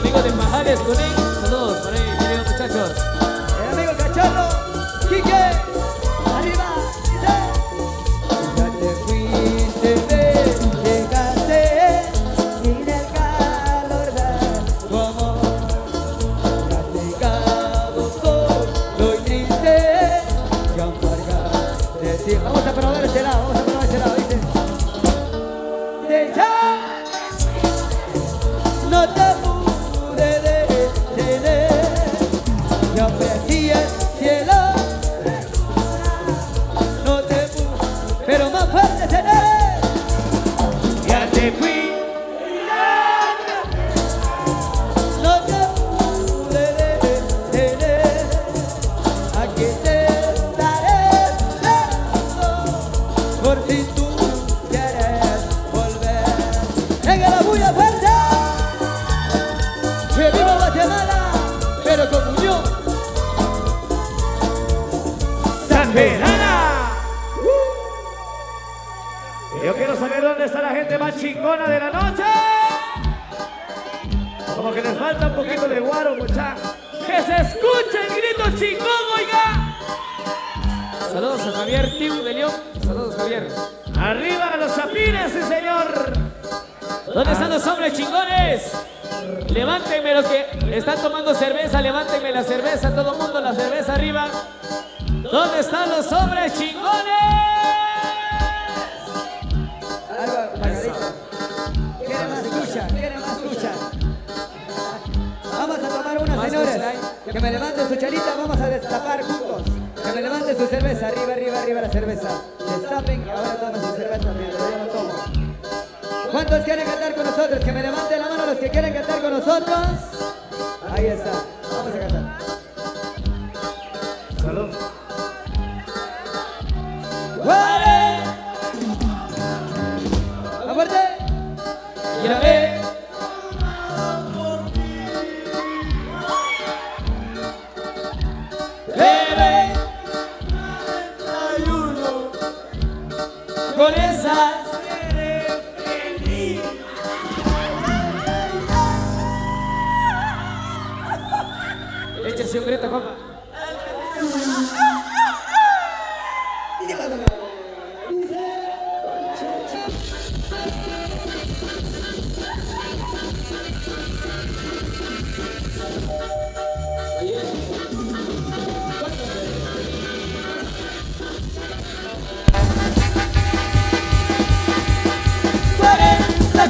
amigo de Majales, Cunín. Saludos por ahí, queridos muchachos. El amigo Cachorro, Quique, arriba, dice. Ya te fuiste, llegaste sin el calor de tu amor. Castigado solo y triste, y amargado de ti. Vamos a probar este lado, vamos a probar este lado, dice. De ya no te pude detener, yo ofrecí el cielo, no te pude, pero más fuerte tener. Ya te fui, no te pude detener, aquí te estaré esperando, por si tú quieres volver. Venga la bulla fuerte. ¡Que viva Guatemala! Pero con unión ¡Sangerana! Yo quiero saber dónde está la gente más chingona de la noche. Como que les falta un poquito de guaro, muchachos. Que se escuche el grito chingón, oiga. Saludos a Javier Tiu de León. Saludos, Javier. Arriba los chapines, sí señor. ¿Dónde están los hombres chingones? Levántenme los que están tomando cerveza, levántenme la cerveza, todo el mundo la cerveza arriba. ¿Dónde están los hombres chingones? Algo, Margarita. ¿Quiere más lucha? ¿Quiere más lucha? Vamos a tomar una, Más señores. lucha hay. Que me levante su charita, vamos a destapar juntos. Que me levante su cerveza, arriba, arriba, arriba la cerveza. Destapen, que ahora toman su cerveza, pero yo no tomo. ¿Cuántos quieren cantar con nosotros? Que me levanten la mano los que quieren cantar con nosotros. Ahí está, vamos a cantar. Salud. ¡Guare! ¡A fuerte! Y la ve. ¡Bebe! Con esas. Échese un grito, compa.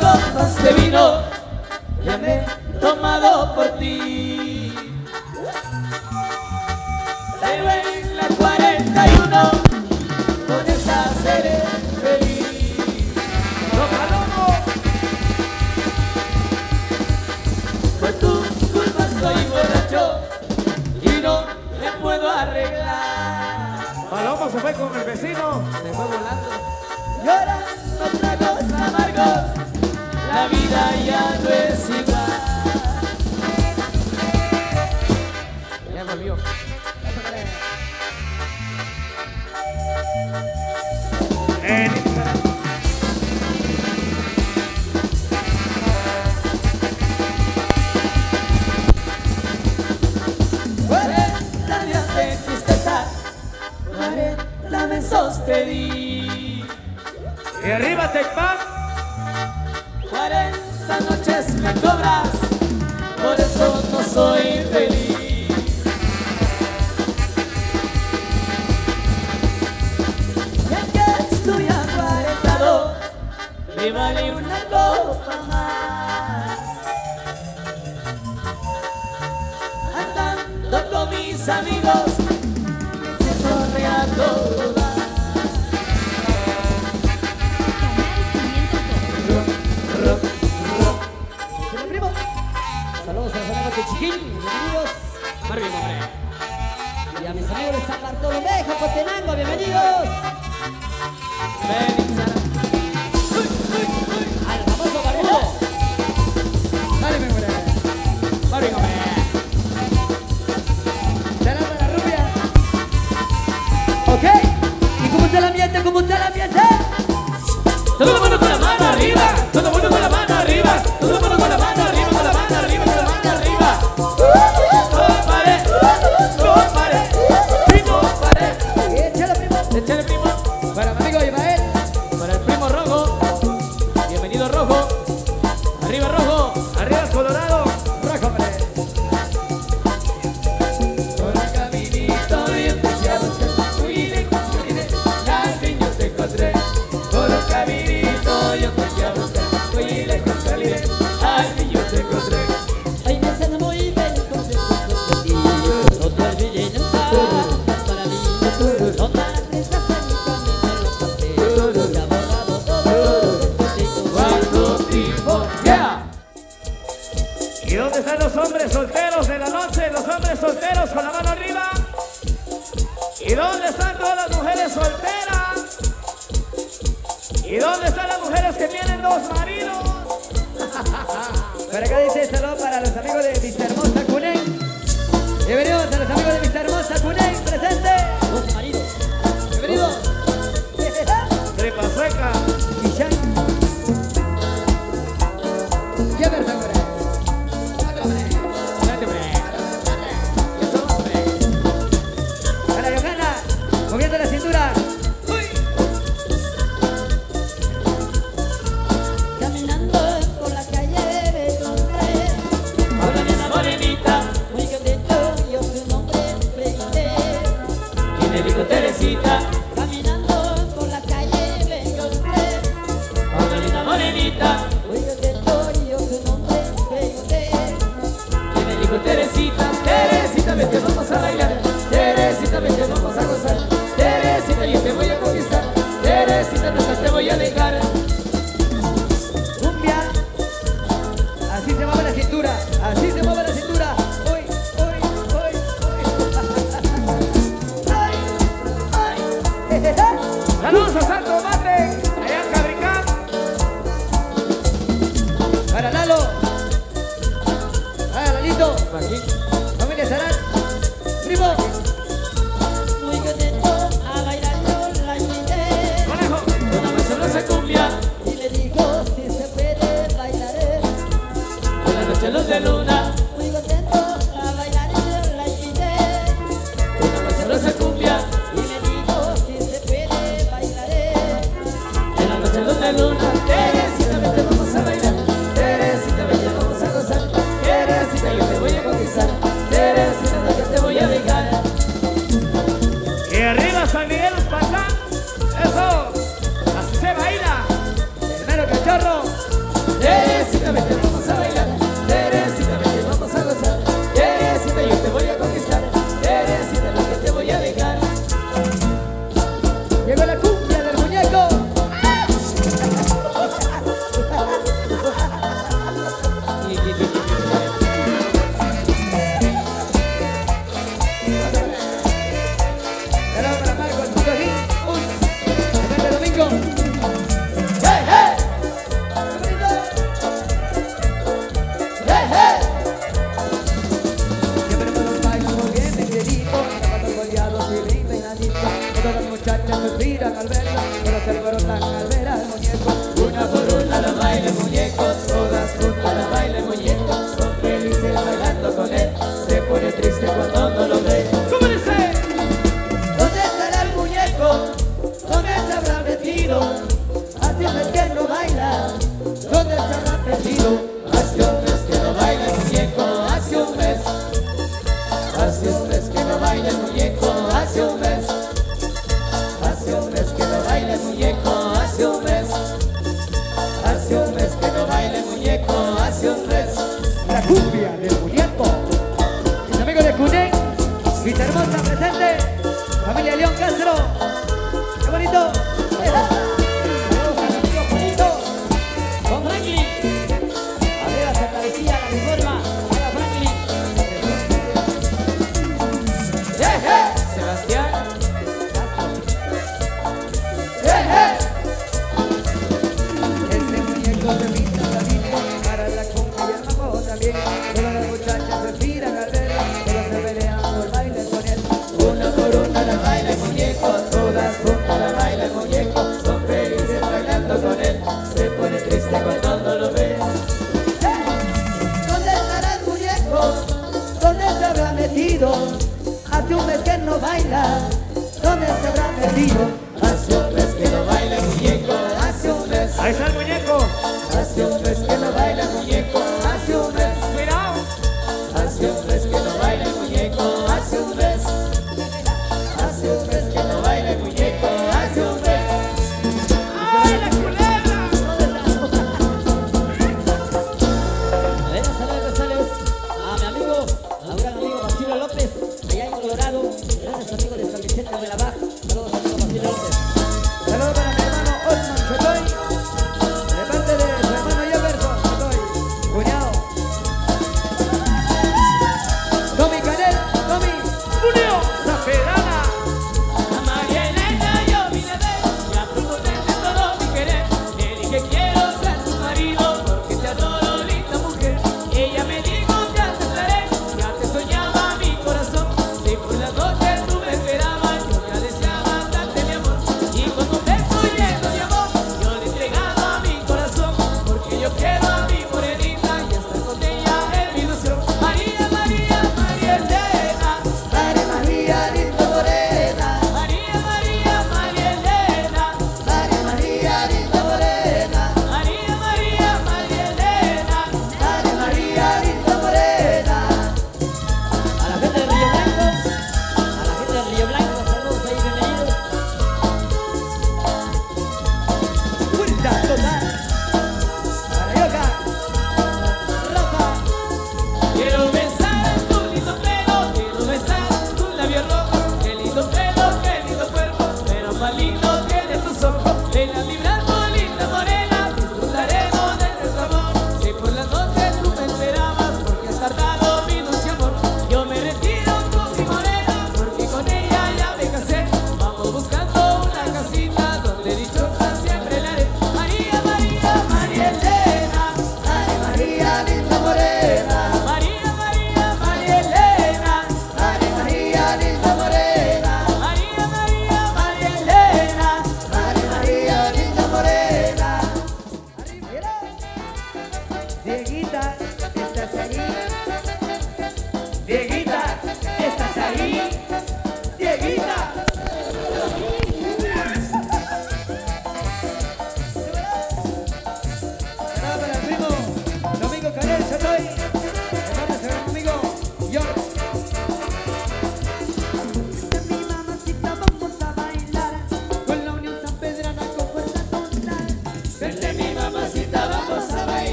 Copas de vino ya me he tomado por ti. Pero en la 41 con esa seré feliz. ¡Loca, loco! Por tu culpa soy borracho y no me puedo arreglar. Paloma se fue con el vecino. Se fue volando. Y ahora con tragos amargos la vida ya no es igual. Ya volvió. Te di. Y arriba Tecpan. 40 noches me cobras, por eso no soy feliz. Ya que estoy aparentado, me vale una copa más. Andando con mis amigos, me corre a todo dar. Saludos a los amigos de Chiquín, bienvenidos. Marvin, hombre. Y a mis amigos de San Bartolomé, Jocotenango, bienvenidos. Ven, Sara. Al famoso barbudo. Dale, mi hombre. Marvin, hombre. Jalando la rubia. Ok. ¿Y cómo está el ambiente? ¿Cómo está el ambiente? Todo el mundo con la mano arriba, todo el mundo con la mano arriba, todo el mundo con la mano arriba, con la mano arriba, con la mano ¿Y dónde están los hombres solteros de la noche? Los hombres solteros con la mano arriba. ¿Y dónde están todas las mujeres solteras? ¿Y dónde están las mujeres que tienen dos maridos? Por acá dice saludo para los amigos de Vista Hermosa Cunén. Bienvenidos a los amigos de Vista Hermosa Cunén, presente. Dos maridos. Bienvenidos. Tripa seca. Guillán. Jefferson, hombre. Para Johanna, moviendo la cintura. Caminando por la calle me encontré Hola, nena morenita. muy contento, yo su nombre pregunté. Y le dijo Teresita. Caminando por la calle me encontré Hola, nena morenita. muy contento, yo su nombre pregunté. Y le dijo Teresita. Teresita, vete, vamos a bailar. Teresita, vete, vamos a gozar. Teresita, yo te voy a conquistar. Teresita, nunca te voy a dejar. Cumbia. Así se mueve la cintura. Así se mueve la cintura. Uy, uy, uy, uy. Ay, ay. Saludos a Santo Mate, allá en Cabricán. Para Lalo. Para Lalito. Aquí. Familia Sarán. Primo. Muy contento a bailar yo la invité Conejo. Una más sabrosa cumbia. y le digo si se puede bailaré. Buenas noches, luz de luna. Muy contento a bailar yo la invité Una más sabrosa cumbia. y le digo si se puede bailaré. En la noche luz de luna. Teresita, vete, vamos a bailar. Teresita, vete, vamos a gozar. Teresita, yo te voy a conquistar. Teresita, nunca te voy a dejar. Y arriba San Miguel Pachán. Eso. Así se baila. El mero cachorro. Teresita, vete, vamos a bailar. Teresita, vete, vamos a gozar. Teresita, yo te voy a conquistar. Teresita, nunca te voy a dejar. Llegó la cumbia del muñeco. Saludos para Marcos Cojín. Uy. El domingo. ¡Hey, hey! ¡Hey, hey! Siempre me los bailo bien negrito, zapatos boleados y bien peinaditos. Todas las muchachas suspiran al verla, pero se alborotan al ver al muñeco. Una por una la baila el muñeco, todas juntas la baila el muñeco. Son felices bailando con él, se pone triste cuando no lo ve. ¿Cómo dice? ¿Dónde estará el muñeco? ¿Dónde se habrá metido? Hace un mes que no baila. ¿Dónde se habrá metido? Hace un mes que no baila el muñeco, hace un mes. Hace un mes que no baila el muñeco, hace un mes. Hace un mes que no baila el muñeco, hace un mes. Hace un mes que no baila el muñeco, hace un mes. La cumbia del muñeco. Mis amigos de Cunén, Vista Hermosa presente. Familia León Castro. ¡Qué bonito! Saludos a mi amigo Juanito. Con Franklin, Arriba Santa Lucía, la reforma. haga Franklin. ¡Hey, hey! Sebastián. ¡Hey, hey! Este muñeco se pinta bonito para la cumbia y el mambo también. Todas las muchachas se miran al verla, todas se pelean por baile con él. Una por una la baila el muñeco, todas juntas la baila el muñeco. Son felices bailando con él, se pone triste cuando no lo ve. ¿Dónde estará el muñeco? ¿Dónde se habrá metido? Hace un mes que no baila. ¿Dónde se habrá metido? Hace un mes que no baila el muñeco, hace un mes. Ahí está el muñeco. Hace un mes que no baila el muñeco, hace un mes. Cuidado. Hace un mes que no baila el muñeco, hace un mes. Hace un mes que no baila el muñeco, hace un mes. ¡Ay, la culebra! Saludos, saludos a mi amigo, a un gran amigo Basilio López, allá en Colorado. Gracias amigos de San Vicente de la Baja. Saludos amigo Basilio López. Saludos para mi hermano Osman Chotoy. De parte de su hermano Jefferson Chotoy.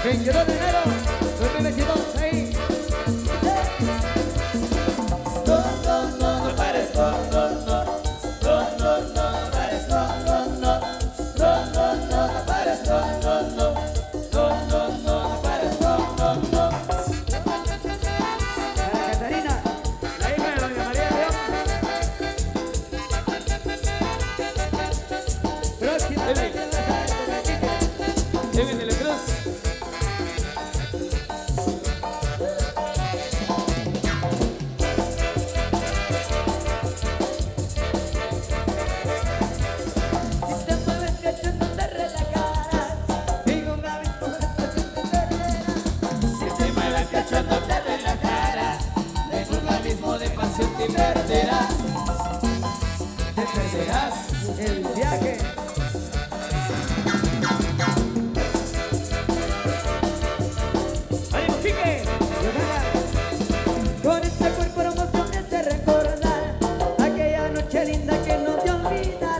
22 de enero 2022, ahí. No pares, no pares, no pares, Para Catarina, La hija de doña María León. próximamente vas a ver con el Quique. Kevin de la Cruz. Si te mueves cachando te relajarás. Y con Gaby tú te perderás. Si te mueves cachando te relajarás. En un abismo de pasión te perderás. Te perderás. El viaje. ¡Ánimo, Quique! Con este cuerpo hermoso me hace recordar aquella noche linda que no te olvidar.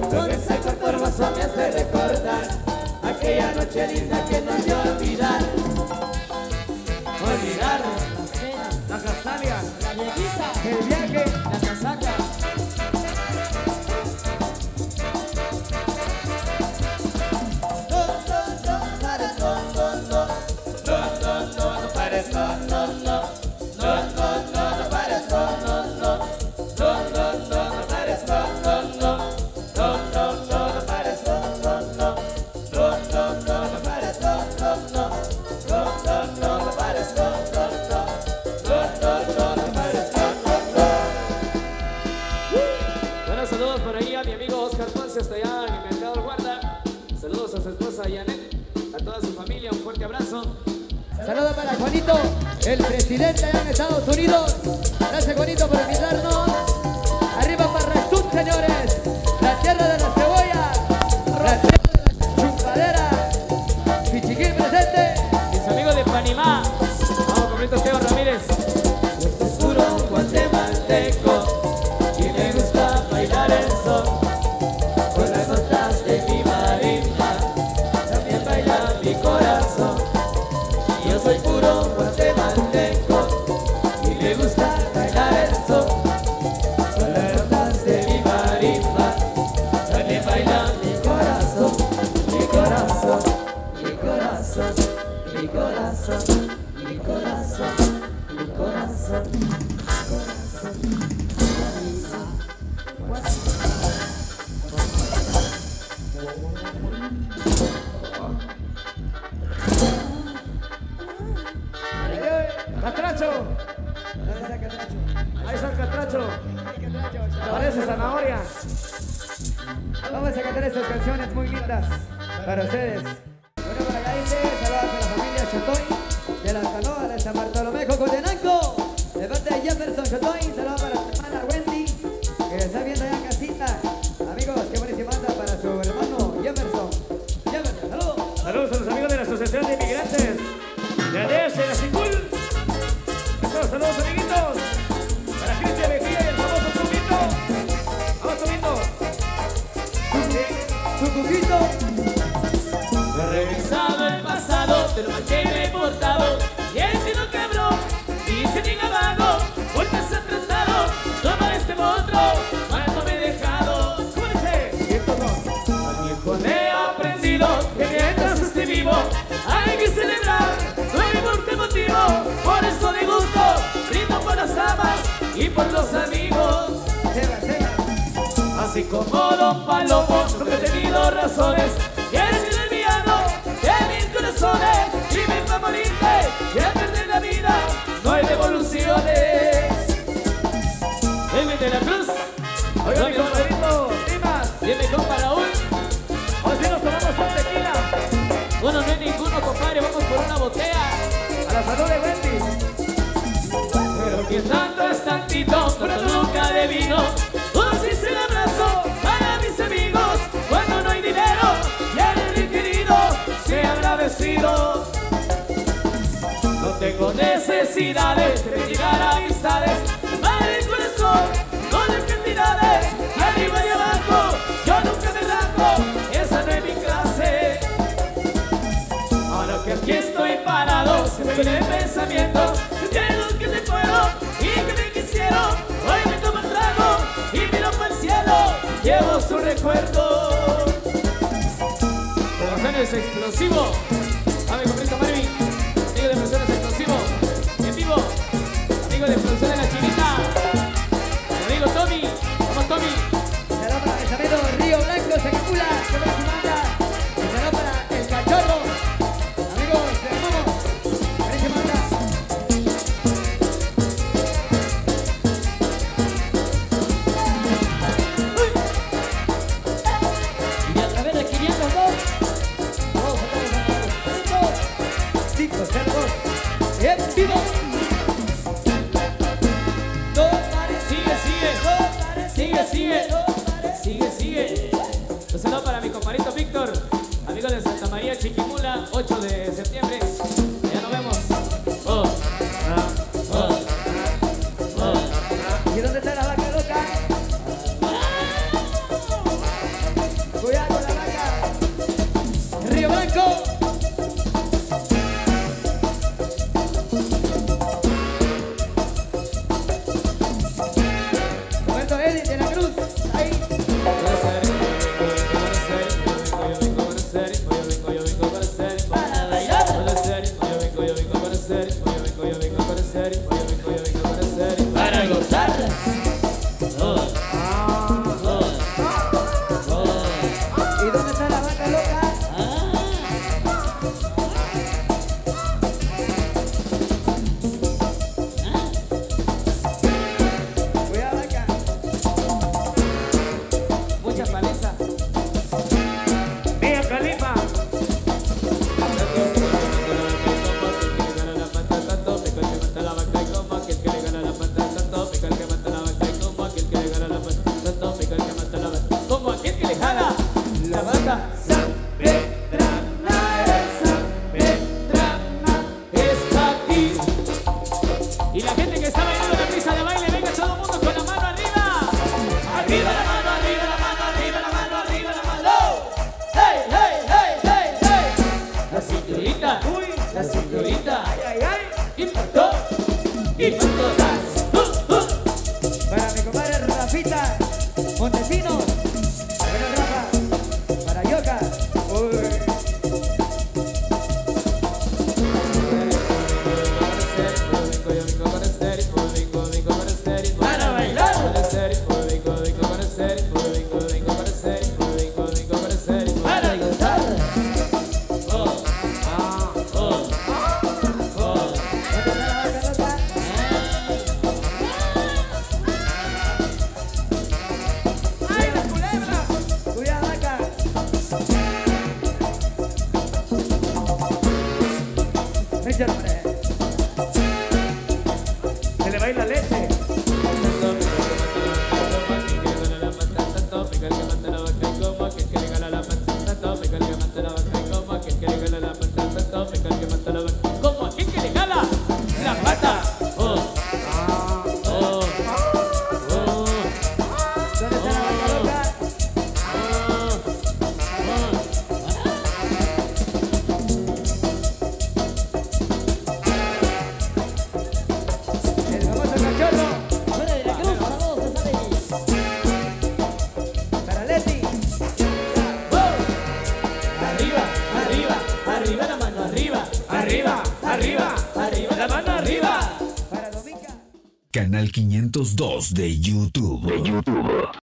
Con ese cuerpo hermoso me hace recordar aquella noche linda que no te olvidar. Olvidar La castalia. La viejita. El viaje. la casaca. No pares, Bueno, saludos por ahí a mi amigo Oscar Ponce hasta allá en el Mercado Guarda. Saludos a su esposa Janet, a toda su familia, un fuerte abrazo. Saludos para Juanito, el presidente allá en Estados Unidos. Gracias, Juanito, por invitarnos. Arriba Parrachut, señores. La tierra de la cebolla. La tierra de la chupadera. Pichiquín presente. Mis amigos de Panamá, vamos con Brito Esteban Ramírez. Yo soy puro guatemalteco y me gusta bailar el son con las notas de mi marimba, también baila mi corazón. Yo soy puro guatemalteco y me gusta bailar el son con las notas de mi marimba, también baila mi corazón, mi corazón, mi corazón, mi corazón, mi corazón, mi corazón. ¡Catracho! ¿Dónde está Catracho? Ahí está el catracho. Ay, Catracho. Parece zanahoria. Vamos a cantar estas canciones muy lindas para ustedes. Bueno, para acá dice, saludos a la familia Chotoy de la Canoa de San Bartolomé, Cocotenango. De parte de Jefferson Chotoy, saludos para su hermana Wendy, que está viendo allá en casita. Amigos, qué buenísima anda para su hermano Jefferson. Jefferson, saludos. Saludos a los amigos de la Asociación de Inmigrantes de ADS de la Sicul. Saludos, amiguitos. Para Cristian Mejía y el famoso Cuquito. Vamos subiendo. Su Cuquito. He revisado el pasado, de lo mal que me he portado y he sido cabrón, y se diga vago, porque se ha tratado, toma este monstruo, más no me he dejado. ¿Cómo dice? Y estos dos. Al viejo le he aprendido que mientras esté vivo hay que celebrar, no hay por motivo, por eso de gusto, brindo por las amas y por los amigos. Seba, Seba. Así como Don Palomo, nunca he tenido razones y he sido el villano de mis corazones. Y me va a morirte y a perder la vida, no hay devoluciones. Dime de la Cruz, Oiga, mi compadrito, Dimas. dime compa Raúl. Hoy sí nos tomamos un tequila. Bueno, no hay ninguno, compadre, vamos por una botella. A la salud de Wendy. Pero que tanto es tantito, pero nunca de vino. Si se el abrazo para mis amigos cuando no hay dinero y el querido sea agradecido. No tengo necesidades de llegar a amistades, madre el corazón, no de cantidades, y arriba y abajo yo nunca me rajo, esa no es mi clase. Ahora que aquí estoy parado, se me viene el pensamiento de los que te fueron y que me quisieron. Hoy me tomo un trago y miro para el cielo, llevo su recuerdo. Promociones Explosivo, amigo Cristo Marvin, amigo de Promociones Explosivo, en vivo, amigo de Promociones La Chinita, mi amigo Tommy, vamos Tommy. Será para el amigo Río Blanco, Sequicula, que me manda. Será para el cachorro. Amigos, vamos. Ahí se manda. Y a través de 502, todos sacamos a 502. En vivo. No pares, Sigue. Un saludo para mi compadrito Víctor, amigo de Santa María Chiquimula, 8 de septiembre. Ya nos vemos. ¿Y dónde está la vaca loca? Cuidado con la vaca. Río Blanco. Roberto Edith de la Cruz. Ahí. para bailar. Para gozar. ¿Y dónde está la vaca loca? Cuidado vaca. Mucha paliza. Mía Califa. Como aquel que le jala la vaca. Está aquí. Y la gente que está bailando la pista de baile, venga todo el mundo con la mano arriba. Arriba la mano, arriba la mano, arriba la mano, arriba la mano. Hey. La cinturita, la cinturita. Impactó. Para mi compadre Rafita Montesinos. Bueno, Rafa. Para Yoka. Para bailar. Para gozar. Cuidado vaca. Richard, Se le baila leche. Como aquel que le jala la pata. ¿dónde está la vaca loca? El famoso cachorro. Fuera de la cruz, saludos a Sally. Para Leti. Arriba la mano, arriba. La mano arriba. Para Dominica. Canal 502 de YouTube.